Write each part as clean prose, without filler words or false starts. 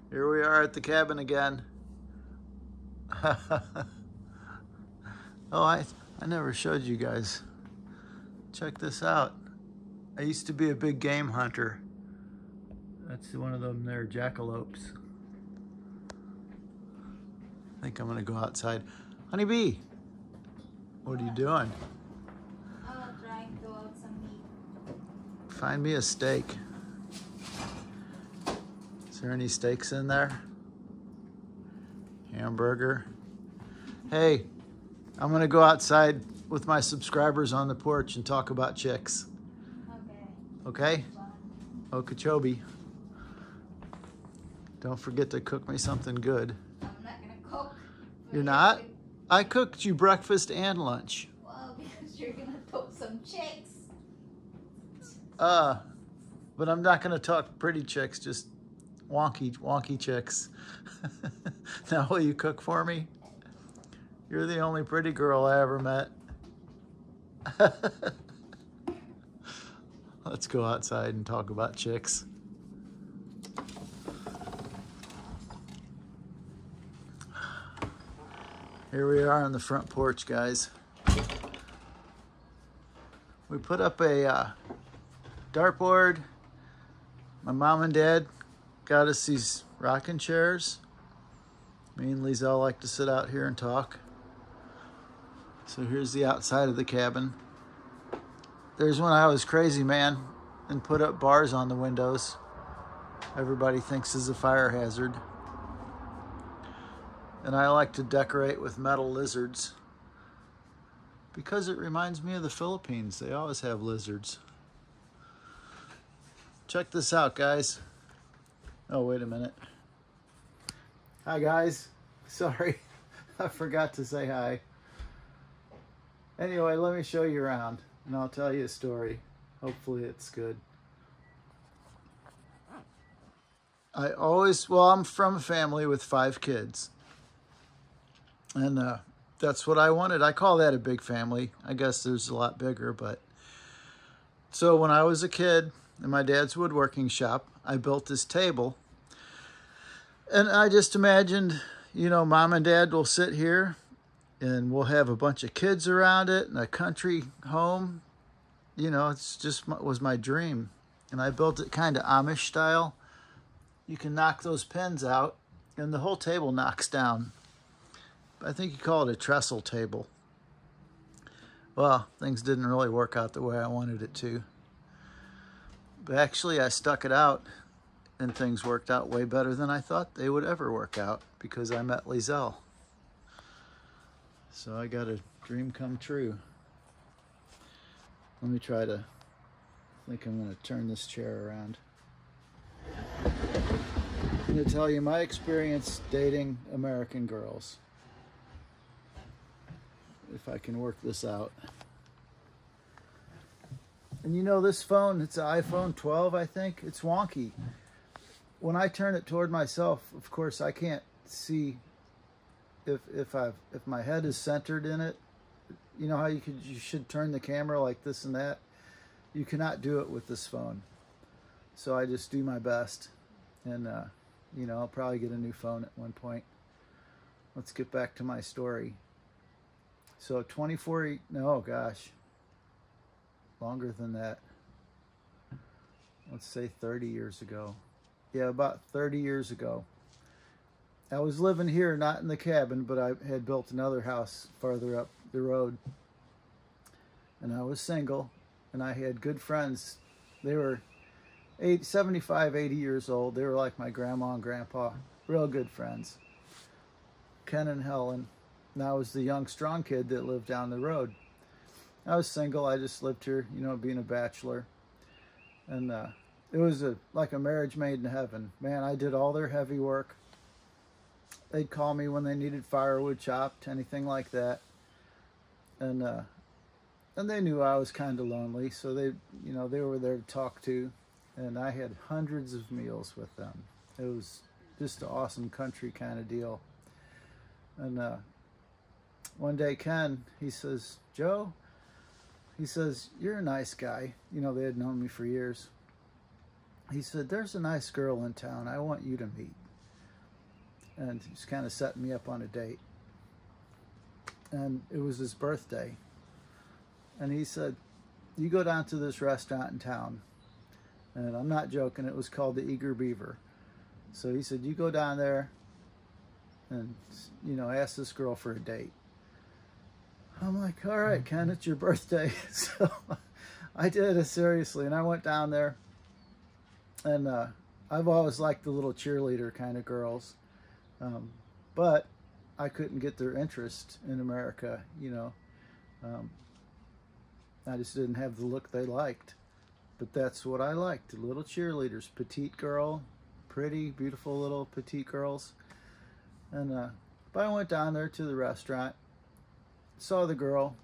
Here we are at the cabin again. Oh, I never showed you guys. Check this out. I used to be a big game hunter. That's one of them there, jackalopes. I think I'm gonna go outside. Honeybee, what are you doing? Trying to out some meat. Find me a steak. Is there any steaks in there? Hamburger. Hey, I'm gonna go outside with my subscribers on the porch and talk about chicks. Okay. Okay? Okeechobee. Don't forget to cook me something good. I'm not gonna cook. You're not? I cooked you breakfast and lunch. Well, because you're gonna talk some chicks. But I'm not gonna talk pretty chicks, just wonky chicks. Now will you cook for me? You're the only pretty girl I ever met. Let's go outside and talk about chicks. Here we are on the front porch, guys. We put up a dartboard. My mom and dad got us these rocking chairs. Me and Lizelle like to sit out here and talk. So here's the outside of the cabin. There's when I was crazy, man, and put up bars on the windows. Everybody thinks is a fire hazard. And I like to decorate with metal lizards because it reminds me of the Philippines. They always have lizards. Check this out, guys. Oh, wait a minute. Hi, guys. Sorry, I forgot to say hi. Anyway, let me show you around and I'll tell you a story. Hopefully it's good. I'm from a family with 5 kids. And that's what I wanted. I call that a big family. I guess there's a lot bigger, but... So when I was a kid in my dad's woodworking shop, I built this table. And I just imagined, you know, mom and dad will sit here and we'll have a bunch of kids around it and a country home. You know, it's just was my dream. And I built it kind of Amish style. You can knock those pins out and the whole table knocks down. I think you call it a trestle table. Well, things didn't really work out the way I wanted it to. But actually, I stuck it out, and things worked out way better than I thought they would ever work out because I met Lizelle. So I got a dream come true. Let me try to, I think I'm going to turn this chair around. I'm going to tell you my experience dating American girls. If I can work this out. And you know this phone, it's an iPhone 12, I think. It's wonky. When I turn it toward myself, of course, I can't see if my head is centered in it. You know how you should turn the camera like this and that? You cannot do it with this phone. So I just do my best. And, you know, I'll probably get a new phone at one point. Let's get back to my story. So 24, no, gosh, longer than that. Let's say 30 years ago. Yeah, about 30 years ago. I was living here, not in the cabin, but I had built another house farther up the road. And I was single, and I had good friends. They were 75, 80 years old. They were like my grandma and grandpa, real good friends. Ken and Helen. And I was the young, strong kid that lived down the road. I was single. I just lived here, you know, being a bachelor. And it was like a marriage made in heaven. Man, I did all their heavy work. They'd call me when they needed firewood chopped, anything like that. And they knew I was kind of lonely, so they were there to talk to. And I had hundreds of meals with them. It was just an awesome country kind of deal. And one day Ken, he says, Joe, he says, you're a nice guy. You know, they had known me for years. He said, there's a nice girl in town I want you to meet. and he's kind of setting me up on a date. And it was his birthday. And he said, you go down to this restaurant in town. And I'm not joking, it was called the Eager Beaver. So he said, you go down there and, you know, ask this girl for a date. I'm like, all right, Ken, it's your birthday. So I did it seriously, and I went down there. And I've always liked the little cheerleader kind of girls. But I couldn't get their interest in America, you know. I just didn't have the look they liked. But that's what I liked, the little cheerleaders, petite girl, pretty, beautiful little petite girls. And but I went down there to the restaurant, saw the girl,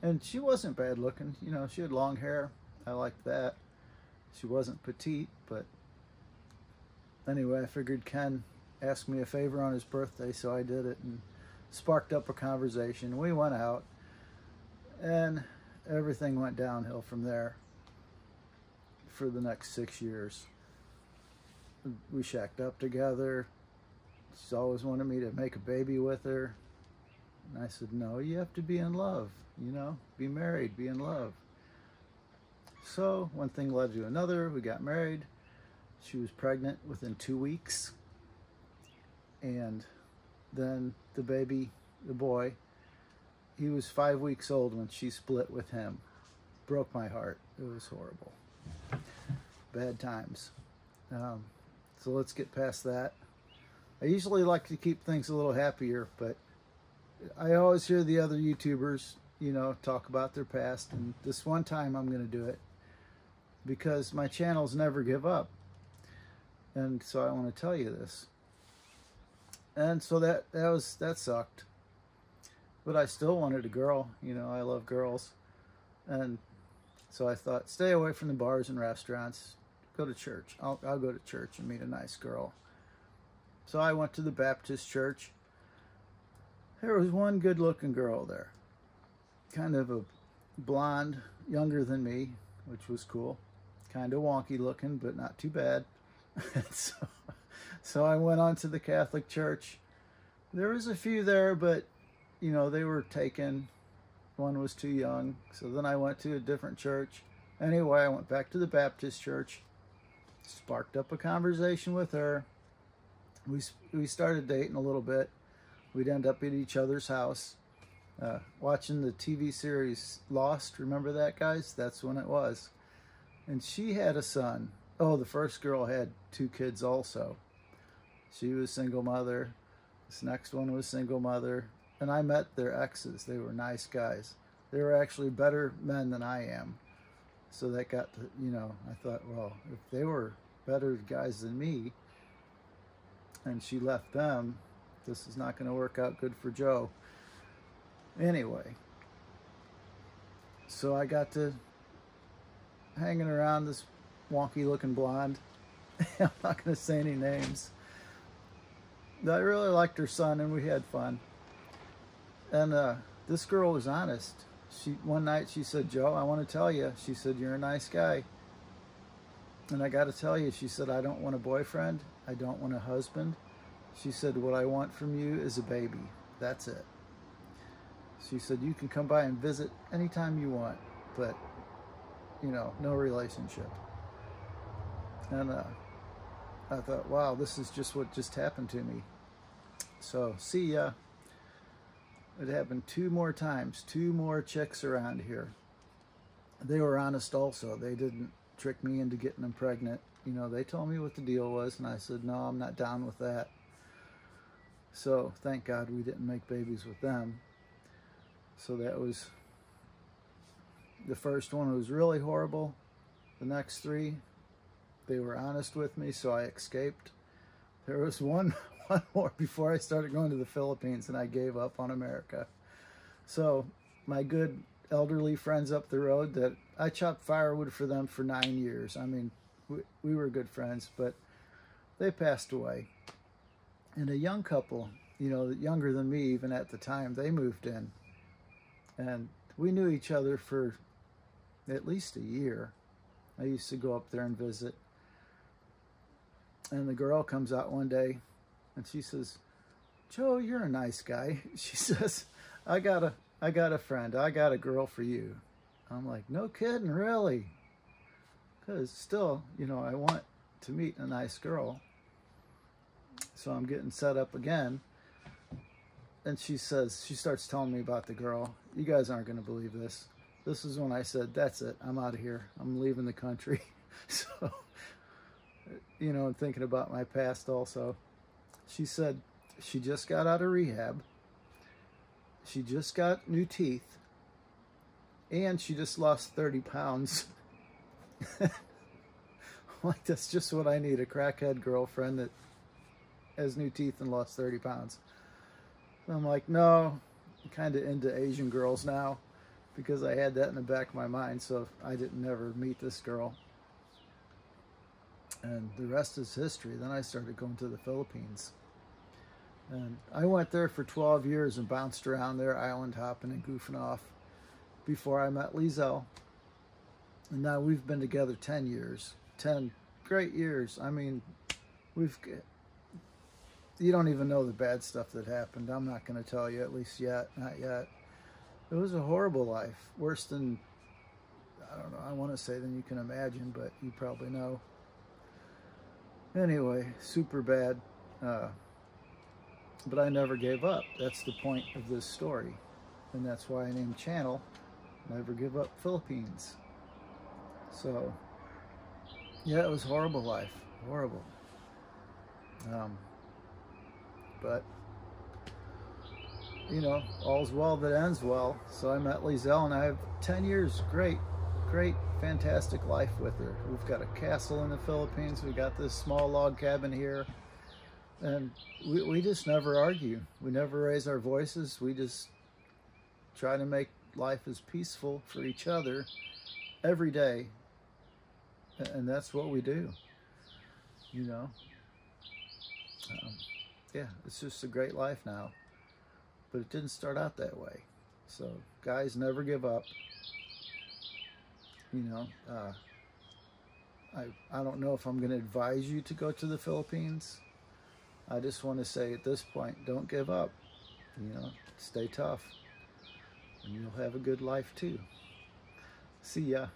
and she wasn't bad looking. You know, she had long hair. I liked that. She wasn't petite, but anyway, I figured Ken asked me a favor on his birthday, so I did it and sparked up a conversation. We went out, and everything went downhill from there for the next 6 years. We shacked up together. She always wanted me to make a baby with her. And I said, no, you have to be in love, you know, be married, be in love. So one thing led to another. We got married. She was pregnant within 2 weeks. And then the baby, the boy, he was 5 weeks old when she split with him. Broke my heart. It was horrible. Bad times. So let's get past that. I usually like to keep things a little happier, but I always hear the other YouTubers, you know, talk about their past, and this one time I'm going to do it because my channels never give up. And so I want to tell you this. And so that sucked. But I still wanted a girl, you know, I love girls. And so I thought, stay away from the bars and restaurants, go to church. I'll go to church and meet a nice girl. So I went to the Baptist church. There was one good-looking girl there. Kind of a blonde, younger than me, which was cool. Kind of wonky looking, but not too bad. So I went on to the Catholic church. There was a few there, but, you know, they were taken. One was too young. So then I went to a different church. Anyway, I went back to the Baptist church. Sparked up a conversation with her. We started dating a little bit. We'd end up at each other's house, watching the TV series Lost. Remember that, guys? That's when it was. And she had a son. Oh, the first girl had 2 kids also. She was single mother. This next one was single mother. And I met their exes. They were nice guys. They were actually better men than I am. So that got to, you know, I thought, well, if they were better guys than me, and she left them, this is not going to work out good for Joe. Anyway, so I got to hanging around this wonky looking blonde. I'm not going to say any names. I really liked her son, and we had fun. And this girl was honest. One night she said, Joe, I want to tell you. She said, you're a nice guy. And I got to tell you, she said, I don't want a boyfriend. I don't want a husband. She said, what I want from you is a baby. That's it. She said, you can come by and visit anytime you want, but, you know, no relationship. And I thought, wow, this is just what just happened to me. So, see ya. It happened 2 more times. 2 more chicks around here. They were honest also. They didn't trick me into getting them pregnant. You know, they told me what the deal was, and I said, no, I'm not down with that. So, thank God we didn't make babies with them. So that was, the first one was really horrible. The next 3, they were honest with me, so I escaped. There was one more before I started going to the Philippines, and I gave up on America. So my good elderly friends up the road, that I chopped firewood for them for 9 years. I mean, we were good friends, but they passed away. And a young couple, you know, younger than me even at the time, they moved in. And we knew each other for at least a year. I used to go up there and visit. And the girl comes out one day, And she says, Joe, you're a nice guy. She says, I got a friend. I got a girl for you. I'm like, no kidding, really? Because still, you know, I want to meet a nice girl. So I'm getting set up again. And she says, she starts telling me about the girl. You guys aren't going to believe this. This is when I said, that's it. I'm out of here. I'm leaving the country. So, you know, and thinking about my past also. She said she just got out of rehab. She just got new teeth. And she just lost 30 pounds. Like, that's just what I need, a crackhead girlfriend that has new teeth and lost 30 pounds. So I'm like, no, I'm kind of into Asian girls now, because I had that in the back of my mind, so I didn't ever meet this girl. And the rest is history. Then I started going to the Philippines. And I went there for 12 years and bounced around there, island hopping and goofing off, before I met Lizelle. And now we've been together 10 years. 10 great years. I mean, you don't even know the bad stuff that happened. I'm not going to tell you, at least yet, not yet. It was a horrible life. Worse than, I don't know, I want to say than you can imagine, but you probably know. Anyway, super bad. But I never gave up. That's the point of this story. And that's why I named channel Never Give Up Philippines. So, yeah, it was a horrible life. Horrible. But, you know, all's well that ends well. So I met Lizelle, and I have 10 years. Great, fantastic life with her. We've got a castle in the Philippines. We got this small log cabin here. And we just never argue. We never raise our voices. We just try to make life as peaceful for each other every day. And that's what we do, you know. Yeah, it's just a great life now. But it didn't start out that way. So, guys, never give up. You know, I don't know if I'm going to advise you to go to the Philippines. I just want to say at this point, don't give up. You know, stay tough. And you'll have a good life too. See ya.